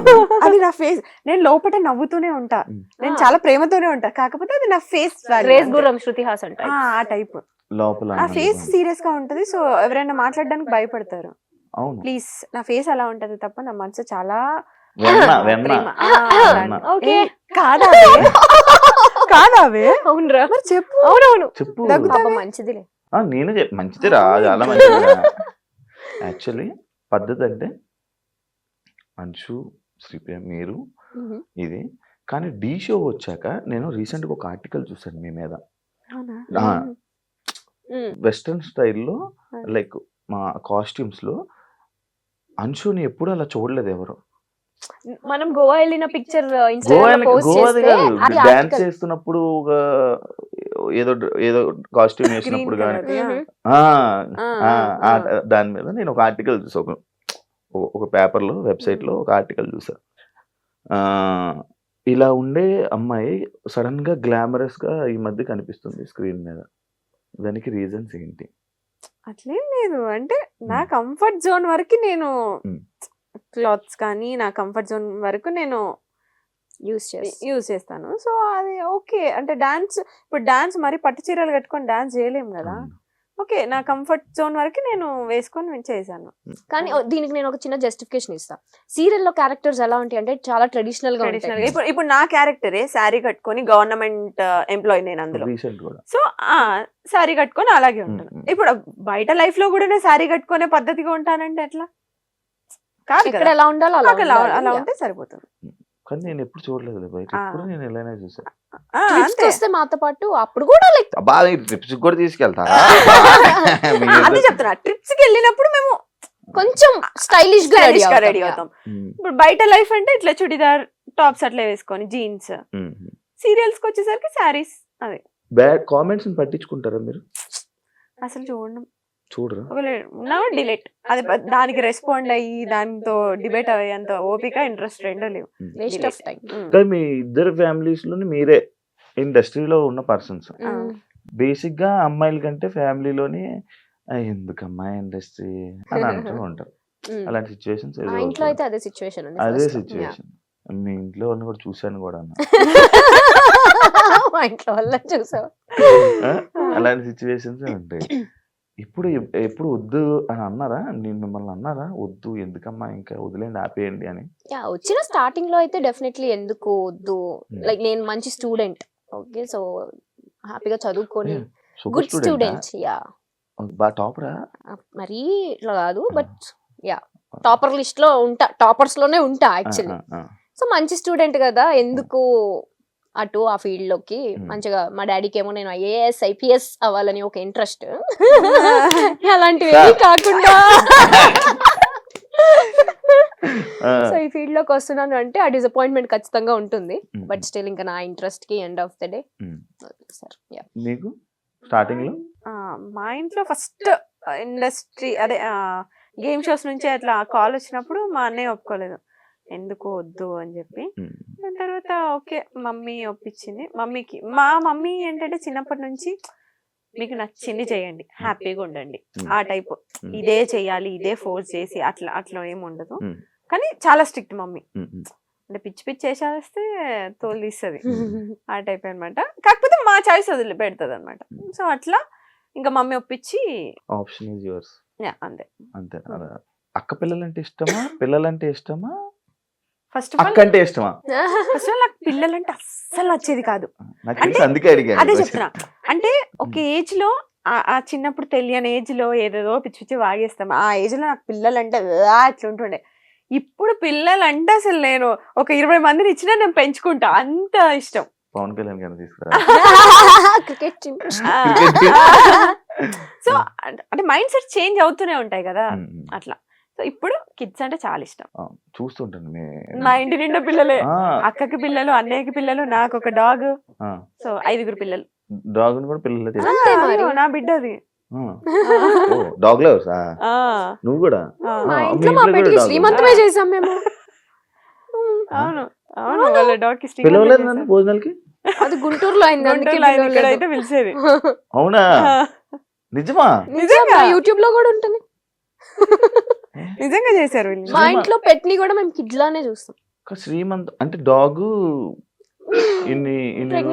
అది నా ఫేస్. నేను లోపల నవ్వుతూనే ఉంటా, నేను చాలా ప్రేమతోనే ఉంటా, కాకపోతే అది నా ఫేస్ రేస్ గుర్రం శృతి హాసన్ type. ఆ టైప్. లోపల ఆ ఫేస్ సీరియస్ గా ఉంటది. సో ఎవరైనా మాట్లాడడానికి భయపడతారు. అవును, ప్లీజ్ నా ఫేస్ అలా ఉంటది తప్ప నా మనసు చాలా వెన్న ప్రేమ. ఓకే. కాదావే అవునరా, మరి చెప్పు. అవునవును, చెప్పు. పాపం మంచిదిలే. నేను మంచిది రా, చాలా మంచిది. యాక్చువల్లీ పద్ధతి అంటే అంశు, శ్రీప్రియ, మీరు ఇది. కానీ డి షో వచ్చాక నేను రీసెంట్ గా ఒక ఆర్టికల్ చూసాను మీ మీద. వెస్ట్రన్ స్టైల్లో లైక్ మా కాస్ట్యూమ్స్ లో అంశుని ఎప్పుడు అలా చూడలేదు ఎవరు. మనం గోవా వెళ్ళిన పిక్చర్ డాన్స్ చేస్తున్నప్పుడు ఒక ఏదో కాస్ట్యూమ్ వేసినప్పుడు కానీ దాని మీద నేను ఒక ఆర్టికల్ చూసా, ఒక పేపర్ లో, వెబ్సైట్ లో ఒక ఆర్టికల్ చూసా. ఇలా ఉండే అమ్మాయి సడన్ గా గ్లామరస్ గా ఈ మధ్య కనిపిస్తుంది స్క్రీన్ మీద. దానికి రీజన్స్ ఏంటి? అట్లేం లేదు. అంటే నా కంఫర్ట్ జోన్ వరకు నేను క్లాత్స్ కానీ నా కంఫర్ట్ జోన్ వరకు నేను యూజ్ చేస్తాను. సో అది ఓకే. అంటే ఇప్పుడు డాన్స్ మరి పట్టు చీరలు కట్టుకొని డాన్స్ చేయలేము కదా. ఓకే, నా కంఫర్ట్ జోన్ వరకు నేను వేసుకొని చేశాను. కానీ దీనికి నేను ఒక చిన్న జస్టిఫికేషన్ ఇస్తా. సీరియల్లో క్యారెక్టర్స్ ఎలా ఉంటాయి అంటే చాలా ట్రెడిషనల్ గా ట్రెడిషనల్ ఉంటాయి. ఇప్పుడు నా క్యారెక్టరే శారీ కట్టుకొని గవర్నమెంట్ ఎంప్లాయీ నేను అందులో. రీసెంట్ కూడా సో శారీ కట్టుకొని అలాగే ఉంటాను. ఇప్పుడు బయట లైఫ్ లో కూడా నేను శారీ కట్టుకునే పద్ధతిగా ఉంటానంటే ఎట్లా కాదు ఇక్కడ కదా. ఎలా ఉండాలో నాకు అలా అలా ఉంటే సరిపోతుంది. కానీ నేను ఎప్పుడు చూడలేదు బయట, ఎప్పుడు నేను ఎలానే చూసాను. అంతే. వస్తే మాతో పాటు అప్పుడు కూడా లైక్ బాగా ట్రిప్స్ కూడా తీసుకెళ్తారా? అదే చెప్తున్నా, ట్రిప్స్ కి వెళ్ళినప్పుడు మేము కొంచెం స్టైలిష్ గా రెడీ అవుతాం. ఇప్పుడు బయట లైఫ్ అంటే ఇట్లా చుడిదార్ టాప్స్ అట్లా వేసుకొని జీన్స్. సీరియల్స్ కి వచ్చేసరికి శారీస్. అదే బ్యాడ్ కామెంట్స్ పట్టించుకుంటారా మీరు? అసలు చూడరా? డిలీట్. అది దానికి రెస్పాండ్ అయ్యి దాంతో డిబేట్ అయ్యేంత ఓపిక ఇంట్రెస్ట్ రెండో లేవు. Waste of time. కానీ మీ ఇద్దరు ఫ్యామిలీస్ లోని మీరే ఇండస్ట్రీలో ఉన్న పర్సన్స్. బేసిక్ గా అమ్మాయిల కంటే ఫ్యామిలీలోని ఎందుకమ్మా ఇండస్ట్రీ అని అంటూ ఉంటారు. అలాంటి సిచ్యువేషన్స్ ఇంట్లో అయితే అదే సిచ్యువేషన్. అదే సిచ్యువేషన్ మీ ఇంట్లో వాళ్ళని కూడా చూశాను కూడా అన్న. మా ఇంట్లో వాళ్ళ చూసావు. అలాంటి సిచ్యువేషన్స్ ఉంటాయి. ఎప్పుడు వద్దు అని అన్నారా? నేను మిమ్మల్ని అన్నారా వద్దు ఎందుకమ్మా ఇంకా వదిలేండి ఆపేయండి అని? వచ్చిన స్టార్టింగ్ లో అయితే డెఫినెట్లీ ఎందుకు వద్దు, లైక్ నేను మంచి స్టూడెంట్. ఓకే, సో హ్యాపీగా చదువుకొని గుడ్ స్టూడెంట్. బాగా టాపరా? మరీ ఇట్లా కాదు, బట్ టాపర్ లిస్ట్ లో ఉంటా, టాపర్స్ లోనే ఉంటా యాక్చువల్లీ. సో మంచి స్టూడెంట్ కదా, ఎందుకు అటు ఆ ఫీల్డ్ లోకి. మంచిగా మా డాడీకి ఏమో నేను ఐఏఎస్ ఐపీఎస్ అవ్వాలని ఒక ఇంట్రెస్ట్. అలాంటివి కాకుండా సో ఈ ఫీల్డ్ లోకి వస్తున్నాను అంటే ఆ డిసప్పాయింట్మెంట్ ఖచ్చితంగా ఉంటుంది. బట్ స్టిల్ ఇంకా నా ఇంట్రెస్ట్ కి end of the day sir. మీకు స్టార్టింగ్ లో మా ఇంట్లో ఫస్ట్ ఇండస్ట్రీ అదే గేమ్ షోస్ నుంచి అట్లా కాల్ వచ్చినప్పుడు మా అన్నయ్య ఒప్పుకోలేదు, ఎందుకు వద్దు అని చెప్పి. దాని తర్వాత ఓకే మమ్మీ ఒప్పించింది. మా మమ్మీ ఏంటంటే చిన్నప్పటి నుంచి మీకు నచ్చింది చేయండి, హ్యాపీగా ఉండండి ఆ టైప్. ఇదే చెయ్యాలి, ఇదే ఫోర్స్ చేసి అట్లా ఏమి ఉండదు. కానీ చాలా స్ట్రిక్ట్ మమ్మీ. అంటే పిచ్చి పిచ్చి చేసేస్తే తోలు తీస్తుంది ఆ టైప్ అనమాట. కాకపోతే మా చాయిస్ వదిలి పెడుతుంది అనమాట. సో అట్లా ఇంకా మమ్మీ ఒప్పించి ఆప్షన్ ఈజ్ యువర్స్. అంతే అంతే. అక్క పిల్లలంటే ఇష్టమా, పిల్లలంటే ఇష్టమా, ఫస్ట్ ఆఫ్ ఆల్ అక్క అంటే ఇష్టమా? ఫస్ట్ ఆఫ్ ఆల్ నాకు పిల్లలంటే అస్సలు వచ్చేది కాదు. అందుకే అడిగాను. అదే చెప్తున్నా, అంటే ఒక ఏజ్ లో ఆ చిన్నప్పుడు తెలియని ఏజ్ లో ఏదేదో పిచ్చి పిచ్చి వాగేస్తాం. ఆ ఏజ్ లో నాకు పిల్లలంటే అట్లా ఉంటుండే. ఇప్పుడు పిల్లలంటే అసలు నేను ఒక 20 మందిని ఇచ్చినా నేను పెంచుకుంటా, అంత ఇష్టం. పవన్ కళ్యాణ్ గారిని తీసుకురా. సో అంటే మైండ్ సెట్ చేంజ్ అవుతూనే ఉంటాయి కదా అట్లా. సో ఇప్పుడు కిడ్స్ అంటే చాలా ఇష్టం. చూస్తుంటాను మా ఇంటి నిండా పిల్లలే, అక్కకి పిల్లలు, అన్నయ్యకి పిల్లలు, నాకు ఒక డాగ్. సో 5 పిల్లలు. డాగ్ కూడా పిల్లలు. నా బిడ్డది డాగ్ లవర్స్. నువ్వు కూడా? మా ఇంట్లో మా పెట్టి శ్రీమంతమే చేసాం మేము. అవును అవును, వాళ్ళ డాగ్ కి పిలవలేదు నన్ను భోజనాలకి. అది గుంటూరులో అయింది, ఇక్కడైతే పిలిచేది. అవునా? నిజమా? నిజంగా యూట్యూబ్ లో కూడా ఉంటుంది. నిజంగా చేశారు. మా ఇంట్లో పెట్ని కూడా మేము కిడ్స్ లానే చూస్తాం. శ్రీమంత్ అంటే డాగ్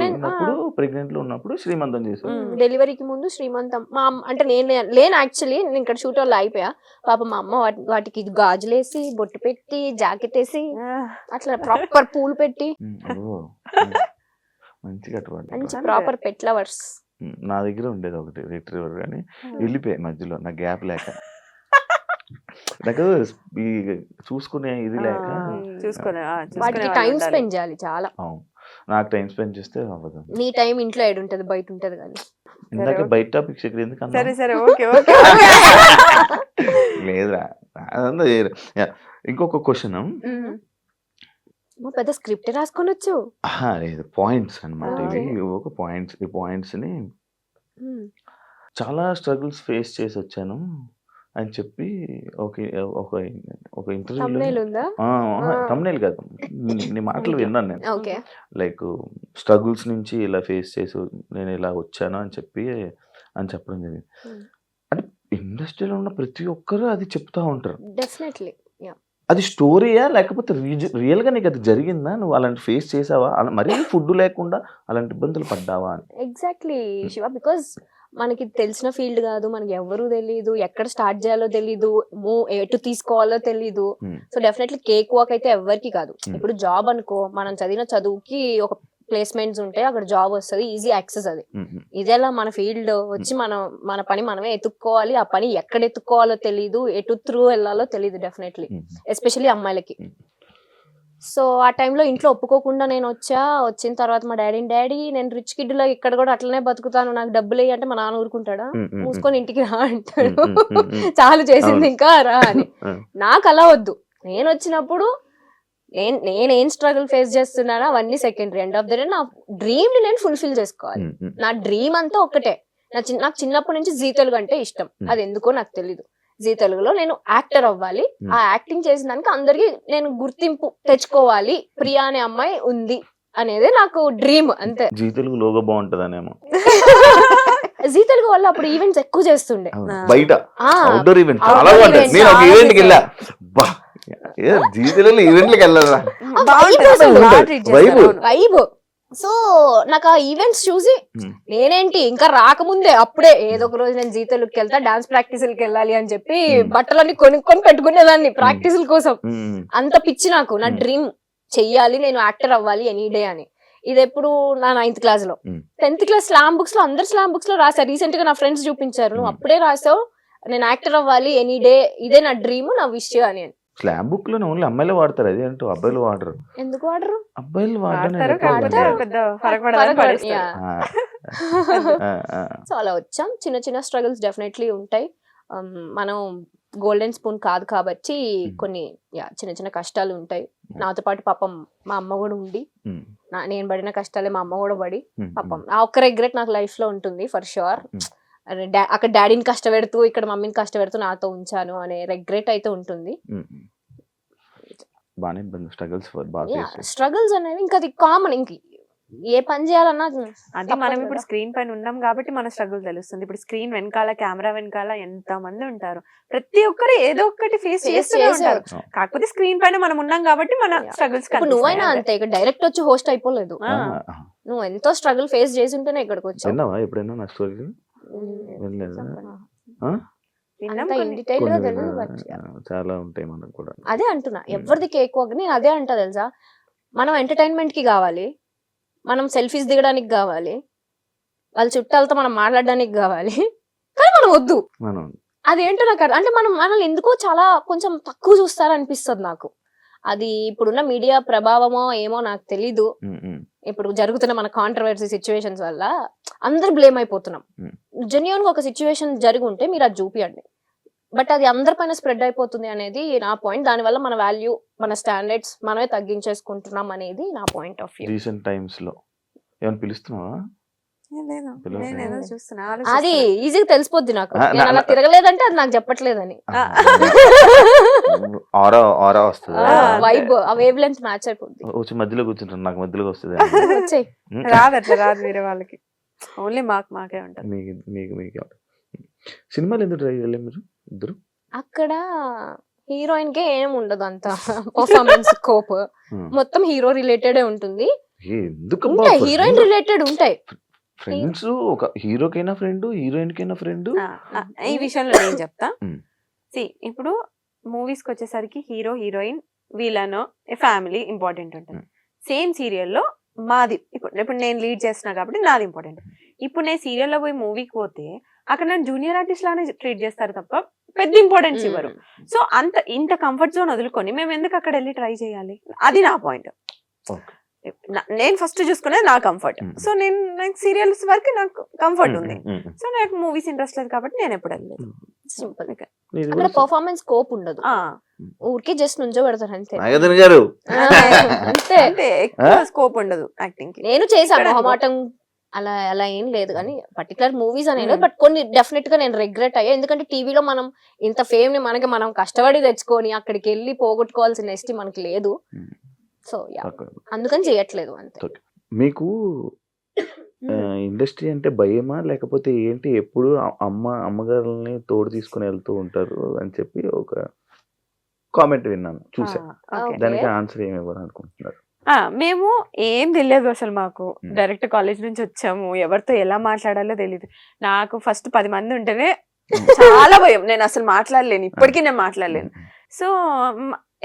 ఉన్నప్పుడు ప్రెగ్నెంట్ లో ఉన్నప్పుడు శ్రీమంతం చేశారు. డెలివరీకి ముందు శ్రీమంతం. మా అంటే నేను లేను యాక్చువల్లీ, నేను ఇక్కడ షూట్ వాళ్ళు అయిపోయా. పాప మా అమ్మ వాటికి గాజులేసి బొట్టు పెట్టి జాకెట్ వేసి అట్లా ప్రాపర్ పూలు పెట్టి మంచిగా మంచి ప్రాపర్ పెట్ లవర్స్. నా దగ్గర ఉండేది ఒకటి రిట్రీవర్, కానీ వెళ్ళిపోయాయి మధ్యలో నాకు గ్యాప్ లేక. నాకు చూసుకునే ఇది లేక వాటికి టైం స్పెండ్ చేయాలి చాలా. నాకు టైం స్పెండ్ చేస్తే అవ్వదు. నీ టైం ఇంట్లో ఏడు ఉంటది, బయట ఉంటది. కానీ ఇందాక బయట టాపిక్స్ ఇక్కడ ఎందుకు సరే సరే ఓకే ఓకే లేదురా. ఇంకొక క్వశ్చన్, పెద్ద స్క్రిప్ట్ రాసుకొని వచ్చు. లేదు, పాయింట్స్ అనమాట ఇవి. ఒక పాయింట్స్, ఈ పాయింట్స్ ని చాలా స్ట్రగుల్స్ ఫేస్ చేసి వచ్చాను అని చెప్పి ఒక ఇంటర్వ్యూలో, తమ్నేల్ కాదు, నీ మాటలు విన్నాను నేను. లైక్ స్ట్రగుల్స్ నుంచి ఇలా ఫేస్ చేసి నేను ఇలా వచ్చాను అని చెప్పడం జరిగింది. అంటే ఇండస్ట్రీలో ఉన్న ప్రతి ఒక్కరు అది చెప్తా ఉంటారు. డెఫినెట్లీ అది స్టోరీయా లేకపోతే రియల్ గా నీకు అది జరిగిందా? నువ్వు అలాంటి ఫేస్ చేసావా? మరీ ఫుడ్ లేకుండా అలాంటి ఇబ్బందులు పడ్డావా అని? ఎగ్జాక్ట్లీ శివ, బికాస్ మనకి తెలిసిన ఫీల్డ్ కాదు, మనకి ఎవరు తెలీదు, ఎక్కడ స్టార్ట్ చేయాలో తెలీదు, ఎటు తీసుకోవాలో తెలీదు. సో డెఫినెట్లీ కేక్ వాక్ అయితే ఎవరికి కాదు. ఇప్పుడు జాబ్ అనుకో, మనం చదివిన చదువుకి ఒక ప్లేస్మెంట్స్ ఉంటాయి, అక్కడ జాబ్ వస్తుంది, ఈజీ యాక్సెస్ అది. ఇదేలా మన ఫీల్డ్ వచ్చి మన పని మనమే ఎత్తుక్కోవాలి, ఆ పని ఎక్కడ ఎత్తుక్కోవాలో తెలీదు, ఎటు త్రూ వెళ్ళాలో తెలీదు డెఫినెట్లీ, ఎస్పెషల్లీ అమ్మాయిలకి. సో ఆ టైంలో ఇంట్లో ఒప్పుకోకుండా నేను వచ్చిన తర్వాత మా డాడీ నేను రిచ్ కిడ్ లో ఇక్కడ కూడా అట్లనే బతుకుతాను, నాకు డబ్బులు వేయి అంటే మా నాన్న ఊరుకుంటాడా? మూసుకొని ఇంటికి రా అంటాడు, చాలు చేసింది ఇంకా రా అని. నాకు అలా వద్దు, నేను వచ్చినప్పుడు నేనేం స్ట్రగుల్ ఫేస్ చేస్తున్నానో అవన్నీ secondary. End of the day నా డ్రీమ్ ని నేను ఫుల్ఫిల్ చేసుకోవాలి. నా డ్రీమ్ అంతా ఒకటే. నాకు చిన్నప్పటి నుంచి జీ తెలుగు అంటే ఇష్టం, అది ఎందుకో నాకు తెలీదు. జీ తెలుగులో నేను యాక్టర్ అవ్వాలి, ఆ యాక్టింగ్ చేసిన దానికి అందరికి నేను గుర్తింపు తెచ్చుకోవాలి, ప్రియా అనే అమ్మాయి ఉంది అనేది నాకు డ్రీమ్, అంతే. జీ తెలుగు లోగో బాగుంటదనేమో. జీ తెలుగు వల్ల అప్పుడు ఈవెంట్స్ ఎక్కువ చేస్తుండే, బయట అవుట్డోర్ ఈవెంట్ చాలా బాగుంటాయి. నేను ఒక ఈవెంట్ కి వెళ్ళా, జీ తెలుగు ఈవెంట్లకి వెళ్ళాలా, వైబ్. సో నాకు ఆ ఈవెంట్స్ చూసి నేనేంటి ఇంకా రాకముందే అప్పుడే ఏదో ఒక రోజు నేను జీ తెలుగుకి వెళ్తా, డాన్స్ ప్రాక్టీసులకి వెళ్ళాలి అని చెప్పి బట్టలన్నీ కొనుక్కొని పెట్టుకునేదాన్ని ప్రాక్టీసుల కోసం. అంత పిచ్చి నాకు, నా డ్రీమ్ చెయ్యాలి, నేను యాక్టర్ అవ్వాలి ఎనీ డే అని. ఇది ఎప్పుడు నా 9th క్లాస్ లో. 10th క్లాస్ స్లామ్ బుక్స్ లో అందరు స్లామ్ బుక్స్ లో రాశారు. రీసెంట్ గా నా ఫ్రెండ్స్ చూపించారు, నువ్వు అప్పుడే రాసావు నేను యాక్టర్ అవ్వాలి ఎనీ డే, ఇదే నా డ్రీమ్, నా విష్ అని. స్లామ్ బుక్ లో ఓన్లీ అమ్మాయిలు వాడతారు, అది అంటూ అబ్బాయిలు వాడరు. ఎందుకు వాడరు? అబ్బాయిలు సో అలా వచ్చాం. చిన్న చిన్న స్ట్రగుల్స్ డెఫినెట్లీ ఉంటాయి. మనం గోల్డెన్ స్పూన్ కాదు కాబట్టి కొన్ని చిన్న చిన్న కష్టాలు ఉంటాయి. నాతో పాటు పాపం మా అమ్మ కూడా ఉండి, నేను పడిన కష్టాలే మా అమ్మ కూడా పడి, పాపం ఆ ఒక్క రిగ్రెట్ నాకు లైఫ్ లో ఉంటుంది ఫర్ షూర్. అక్కడ డాడీని కష్టపెడుతూ ఇక్కడ మమ్మీని కష్టపెడుతూ నాతో ఉంచాను అనే రిగ్రెట్ అయితే ఉంటుంది. స్ట్రగుల్స్ అనేవి ఇంకా అది కామన్, ఇంక ఏ పని చేయాలన్నా అది మనం ఇప్పుడు స్క్రీన్ పైన ఉన్నాం కాబట్టి మన స్ట్రగుల్ తెలుస్తుంది. ఇప్పుడు స్క్రీన్ వెనకాల, కెమెరా వెనకాల ఎంత మంది ఉంటారు, ప్రతి ఒక్కరు ఏదో ఒకటి ఫేస్ చేస్తూనే ఉంటారు. కాకపోతే స్క్రీన్ పైన మనం ఉన్నాం కాబట్టి మన స్ట్రగుల్స్. నువ్వైనా అంతే, ఇక్కడ డైరెక్ట్ వచ్చి హోస్ట్ అయిపోలేదు, నువ్వు ఎంతో స్ట్రగుల్ ఫేస్ చేసి ఉంటేనే ఇక్కడికి వచ్చావు. ఎప్పుడైనా నా స్టోరీ చాలా ఉంటాయి మనకు కూడా. అదే అంటున్నా, ఎవరిది కేక్ నేను అదే అంటా తెలుసా, మనం ఎంటర్టైన్మెంట్ కి కావాలి, మనం సెల్ఫీస్ దిగడానికి కావాలి, వాళ్ళ చుట్టాలతో మనం మాట్లాడడానికి కావాలి, కానీ మనం వద్దు. అదేంటో నాకు అంటే మనల్ని ఎందుకో చాలా కొంచెం తక్కువ చూస్తారనిపిస్తుంది నాకు. అది ఇప్పుడున్న మీడియా ప్రభావమో ఏమో నాకు తెలీదు. ఇప్పుడు జరుగుతున్న మన కాంట్రవర్సీ సిచ్యువేషన్స్ వల్ల అందరు బ్లేమ్ అయిపోతున్నాం. జెన్యూన్ గా ఒక సిచ్యువేషన్ జరిగి ఉంటే మీరు అది చూపియండి, బట్ అది అందరిపైన స్ప్రెడ్ అయిపోతుంది అనేది నా పాయింట్. దానివల్ల మన వాల్యూ, మన స్టాండర్డ్స్ మనమే తగ్గించేసుకుంటున్నాం అనేది నా point of view. Recent times లో ఏమైనా పిలుస్తున్నావా? అది ఈజీగా తెలిసిపోద్ది నాకు, నేను అలా తిరగలేదంటే అది నాకు చెప్పట్లేదని. వైబ్ ఆ వేవ్ లెంత్ మ్యాచ్ అయిపోద్ది. మధ్యలో కూర్చుంటాను, నాకు మధ్యలో వస్తుంది. రాదు అట్లా, రాదు వేరే వాళ్ళకి, ఓన్లీ మాకే ఉంటుంది. మీకు సినిమాలు ఎందుకు ట్రై చేయలేదు మీరు ఇద్దరు? అక్కడ హీరోయిన్ కే ఏం ఉండదు అంత పర్ఫార్మెన్స్ స్కోప్, మొత్తం హీరో రిలేటెడ్ ఉంటుంది. హీరోయిన్ రిలేటెడ్ ఉంటాయి. ఫ్రెండ్స్, ఒక హీరోకైనా ఫ్రెండ్, హీరోయిన్ కైనా ఫ్రెండ్. ఈ విషయంలో నేను చెప్తా. ఇప్పుడు మూవీస్ కి వచ్చేసరికి హీరో హీరోయిన్ వీళ్ళనో ఫ్యామిలీ ఇంపార్టెంట్ ఉంటుంది. సేమ్ సీరియల్లో మాది ఇప్పుడు నేను లీడ్ చేస్తున్నా కాబట్టి నాది ఇంపార్టెంట్. ఇప్పుడు నేను సీరియల్లో పోయి మూవీకి పోతే అక్కడ నేను జూనియర్ ఆర్టిస్ట్ లానే ట్రీట్ చేస్తారు తప్ప పెద్ద ఇంపార్టెన్స్ ఇవ్వరు. సో ఇంత కంఫర్ట్ జోన్ వదులుకొని మేము ఎందుకు అక్కడ వెళ్ళి ట్రై చేయాలి? అది నా పాయింట్. నేను ఫస్ట్ చూసుకునేది నా కంఫర్ట్. సో నాకు సీరియల్స్ వరకు నాకు కంఫర్ట్ ఉంది. సో నాకు మూవీస్ ఇంట్రెస్ట్ లేదు కాబట్టి నేను ఎప్పుడు వెళ్ళలేదు. సింపుల్. అక్కడ పర్ఫార్మెన్స్ స్కోప్ ఉండదు, ఊరికే జస్ట్ నుంచో పెడతారు అంతే. అంతే, ఎక్కువ స్కోప్ ఉండదు యాక్టింగ్ కి. నేను చేశాను మొహమాటం అలా అలా ఏం లేదు కానీ పర్టికులర్ మూవీస్ అనేది, బట్ కొన్ని డెఫినెట్ గా నేను రిగ్రెట్ అయ్యా. ఎందుకంటే టీవీలో మనం ఇంత ఫేమ్ ని మనం కష్టపడి తెచ్చుకొని అక్కడికి వెళ్ళి పోగొట్టుకోవాల్సిన ఎస్టీ మనకి లేదు. సో అందుకని చేయట్లేదు అంతే. మీకు ఇండస్ట్రీ అంటే భయమా లేకపోతే ఏంటి? ఎప్పుడు అమ్మగారుల్ని తోడు తీసుకుని వెళ్తూ ఉంటారు అని చెప్పి ఒక కామెంట్ విన్నాను, చూసా. ఓకే. దానికి ఆన్సర్ ఏమి ఇవ్వాలి అనుకుంటున్నారు? మేము ఏం తెలియదు అసలు, మాకు డైరెక్ట్ కాలేజ్ నుంచి వచ్చాము, ఎవరితో ఎలా మాట్లాడాలో తెలియదు. నాకు ఫస్ట్ 10 మంది ఉంటేనే చాలా భయం, నేను అసలు మాట్లాడలేను, ఇప్పటికీ నేను మాట్లాడలేను. సో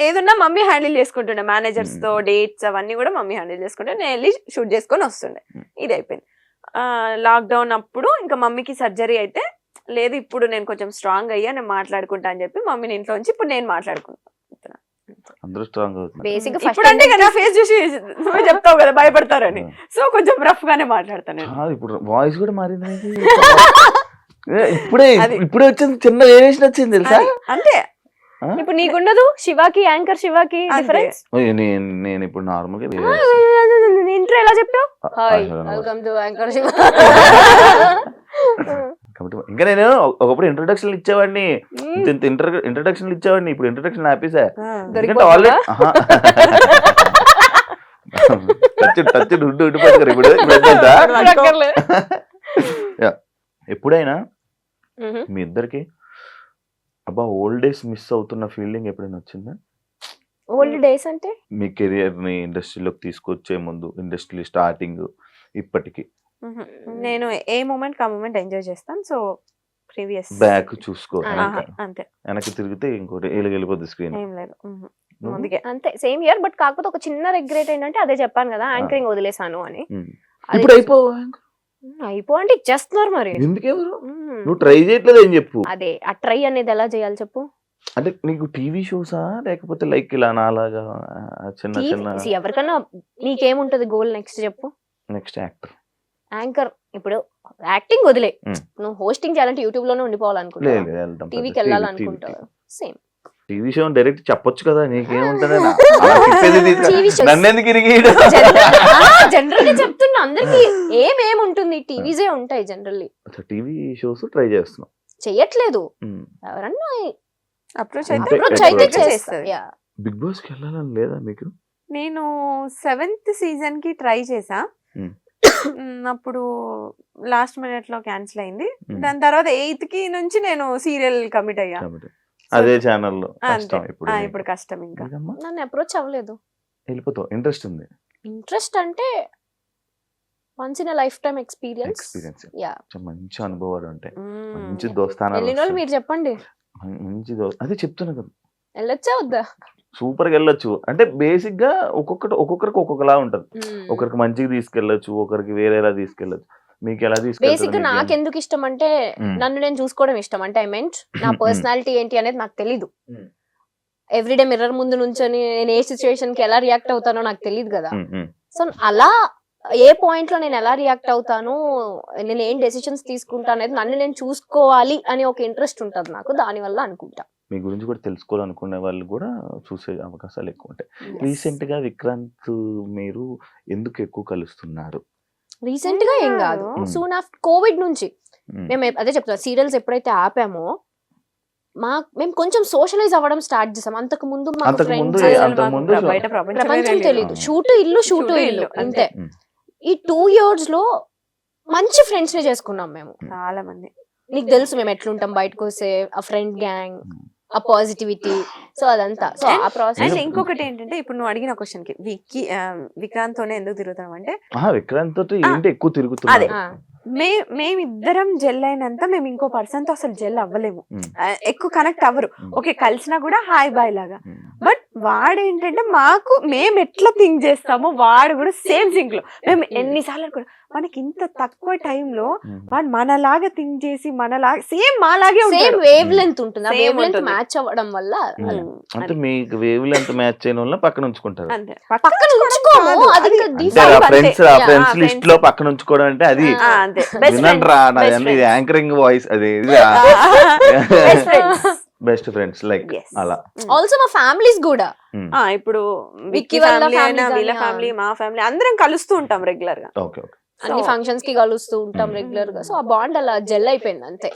ఏదున్నా మమ్మీ హ్యాండిల్ చేసుకుంటుండే, మేనేజర్స్ తో డేట్స్ అవన్నీ కూడా మమ్మీ హ్యాండిల్ చేసుకుంటే నేను వెళ్ళి షూట్ చేసుకొని వస్తుండే. ఇది అయిపోయింది. లాక్డౌన్ అప్పుడు ఇంకా మమ్మీకి సర్జరీ అయితే, లేదు ఇప్పుడు నేను కొంచెం స్ట్రాంగ్ అయ్యా, నేను మాట్లాడుకుంటా అని చెప్పి మమ్మీని ఇంట్లో ఉంచి ఇప్పుడు నేను మాట్లాడుకుంటా. అందరూ స్ట్రాంగ్ అవుతున్నారు. బేసిక్ ఇప్పుడు అంటే కదా ఫేస్ చూసి నువ్వే చెప్తావు కదా భయపడతారని, సో కొంచెం రఫ్ గానే మాట్లాడతాను. ఇప్పుడు వాయిస్ కూడా మారింది. ఇప్పుడే వచ్చింది, చిన్న వేరియేషన్ వచ్చింది తెలుసా? అంతే. ఇప్పుడు నీకుండదు, శివాకి యాంకర్ శివాకి డిఫరెన్స్. నేను ఇప్పుడు నార్మల్ గా ఇంట్రో ఎలా చెప్పావు? Hi welcome to anchor Shiva. కాబట్టి ఇంకా నేను ఒకప్పుడు ఇంట్రొడక్షన్ ఇచ్చేవాడిని, ఇంట్రొడక్షన్ ఇచ్చేవాడిని, ఇప్పుడు ఇంట్రొడక్షన్ ఆపేసా. ఎందుకంటే ఆల్రెడీ టచ్ ఉండిపోతారు ఇప్పుడు. ఎప్పుడైనా మీ ఇద్దరికి అబ్బా ఓల్డ్ డేస్ మిస్ అవుతున్న ఫీలింగ్ ఎప్పుడైనా వచ్చిందా? ఓల్డ్ డేస్ అంటే మీ కెరియర్ ని ఇండస్ట్రీలోకి తీసుకొచ్చే ముందు, ఇండస్ట్రీ స్టార్టింగ్ ఇప్పటికి? నేను ఏ మూమెంట్ కా మూమెంట్ ఎంజాయ్ చేస్తాను. సో ప్రీవియస్ బ్యాక్ చూసుకో, అంతే. వెనక్కి తిరిగితే ఇంకోటి వెళ్ళిపోద్ది స్క్రీన్. ఏం లేదు, అందుకే అంతే సేమ్ ఇయర్. బట్ కాకపోతే ఒక చిన్న రిగ్రెట్ ఏంటంటే, అదే చెప్పాను కదా యాంకరింగ్ వదిలేసాను అని. ఇప్పుడు అయిపో అంటే ఇచ్చేస్తున్నారు మరి. ఎందుకెవరు నువ్వు ట్రై చేయట్లేదు ఏం చెప్పు? అదే ఆ ట్రై అనేది ఎలా చేయాలి చెప్పు. అంటే నీకు టీవీ షోసా లేకపోతే లైక్ ఇలా నాలాగా చిన్న చిన్న? ఎవరికన్నా నీకేముంటది గోల్ నెక్స్ట్ చెప్పు? Next actor, anchor. ఇప్పుడు యాక్టింగ్ వదిలే, నువ్వు హోస్టింగ్ చేయాలంటే యూట్యూబ్ లోనే ఉండిపోవాలనుకుంటావు, టీవీకి వెళ్ళాలనుకుంటావు. సేమ్ టీవీ షో డైరెక్ట్ చెప్పొచ్చు కదా, నీకేముంటది? నన్నెందుకు జనరల్ గా చెప్తున్నా, అందరికి ఏమేముంటుంది, టీవీసే ఉంటాయి జనరల్లీ. టీవీ షోస్ ట్రై చేస్తున్నావు? చెయ్యట్లేదు, ఎవరన్నా అప్రోచ్ అయితే చేస్తారు. బిగ్ బాస్ కి వెళ్ళాలని లేదా మీకు? నేను 7th సీజన్ కి ట్రై చేసా, అప్పుడు లాస్ట్ మినిట్ లో క్యాన్సిల్ అయింది. దాని తర్వాత 8th కి నుంచి నేను సీరియల్ కమిట్ అయ్యా, అదే ఛానల్లో. ఇప్పుడు కష్టం, ఇంకా నన్ను అప్రోచ్ అవ్వలేదు. వెళ్ళిపోతావు? ఇంట్రెస్ట్ ఉంది? ఇంట్రెస్ట్ అంటే once in life time experience. మంచి అనుభవాలు ఉంటాయి, మంచి దోస్తానాలు. మీరు చెప్పండి. మంచి అదే చెప్తున్నా కదా, వెళ్ళొచ్చా వద్దా? సూపర్ గా వెళ్ళొచ్చు. అంటే బేసిక్ గా ఒక్కొక్కరికి ఒక్కొక్కలా ఉంటది. ఒకరికి మంచిగా తీసుకెళ్లొచ్చు, ఒకరికి వేరేలా తీసుకెళ్లొచ్చు. మీకు ఎలా బేసిక్ గా నాకు ఎందుకు ఇష్టం అంటే, నన్ను నేను చూసుకోవడం ఇష్టం. అంటే ఐ మీన్ నా పర్సనాలిటీ ఏంటి అనేది నాకు తెలీదు. ఎవ్రీడే మిర్రర్ ముందు నుంచొని నేను ఏ సిచ్యువేషన్ కి ఎలా రియాక్ట్ అవుతానో నాకు తెలియదు కదా. సో అలా ఏ పాయింట్ లో నేను ఎలా రియాక్ట్ అవుతాను, నేను ఏం డెసిషన్స్ తీసుకుంటా అనేది నన్ను నేను చూసుకోవాలి అని ఒక ఇంట్రెస్ట్ ఉంటుంది నాకు. దాని వల్ల అనుకుంటా మీ గురించి కూడా తెలుసుకోవాలనుకునే వాళ్ళు కూడా చూసే అవకాశాలు ఎక్కువ ఉంటాయి. రీసెంట్ గా విక్రాంత్ మీరు ఎందుకు ఎక్కువ కలుస్తున్నారు? రీసెంట్ గా ఏం కాదు, సూన్ ఆఫ్టర్ కోవిడ్ నుంచి మేము అదే చెప్తాం, సీరియల్స్ ఎప్పుడైతే ఆపామో మేము కొంచెం సోషలైజ్ అవ్వడం స్టార్ట్ చేసాం. అంతకు ముందు ప్రపంచం తెలీదు, షూటు ఇల్లు అంతే. ఈ 2 years లో మంచి ఫ్రెండ్స్ ని చేసుకున్నాం మేము, చాలా మంది. నీకు తెలుసు మేము ఎట్లుంటాం బయటకు వస్తే, ఆ ఫ్రెండ్ గ్యాంగ్, ఆ పాజిటివిటీ, సో అదంతా. సో ఆ ప్రాసెస్. ఇంకొకటి ఏంటంటే, ఇప్పుడు నువ్వు అడిగిన క్వశ్చన్ కి విక్రాంత్ తోనే ఎందుకు తిరుగుతాం అంటే, విక్రాంత్ తోటి ఏంటి ఎక్కువ తిరుగుతున్నారు? మేమిద్దరం జెల్ అయినంత మేము ఇంకో పర్సన్ తో అసలు జెల్ అవ్వలేము, ఎక్కువ కనెక్ట్ అవ్వరు. ఓకే కలిసినా కూడా హాయ్ బాయ్ లాగా. బట్ వాడు ఏంటంటే, మేము ఎట్లా థింక్ చేస్తామో వాడు కూడా సేమ్ థింక్ లో. మేము ఎన్నిసార్లు అనుకో, మనకి ఇంత తక్కువ టైంలో వాడు మనలాగా థింక్ చేసి మనలాగా సేమ్ మాలాగే సేమ్ వేవ్ లెంత్ ఉంటుంది. ఆ వేవ్ లెంత్ మ్యాచ్ అవ్వడం వల్ల, అంటే మీకు వేవ్ లెంత్ మ్యాచ్ అయిన వల్ల పక్కన ఉంచుకుంటారు. పక్కన ఉంచుకోము, అది ఫ్రెండ్స్ లిస్ట్ లో పక్కన ఉంచుకోవడం అంటే అది యాంకరింగ్ వాయిస్, అది బెస్ట్ ఫ్రెండ్స్ లైక్ అలా. ఆల్సో మా ఫ్యామిలీస్ కూడా, ఇప్పుడు విక్కీ ఫ్యామిలీ అయినా వీళ్ళ ఫ్యామిలీ మా ఫ్యామిలీ అందరం కలుస్తూ ఉంటాం రెగ్యులర్ గా. అన్ని ఫంక్షన్స్ కి కలుస్తూ ఉంటాం రెగ్యులర్ గా. సో ఆ బాండ్ అలా జెల్ అయిపోయింది అంతే.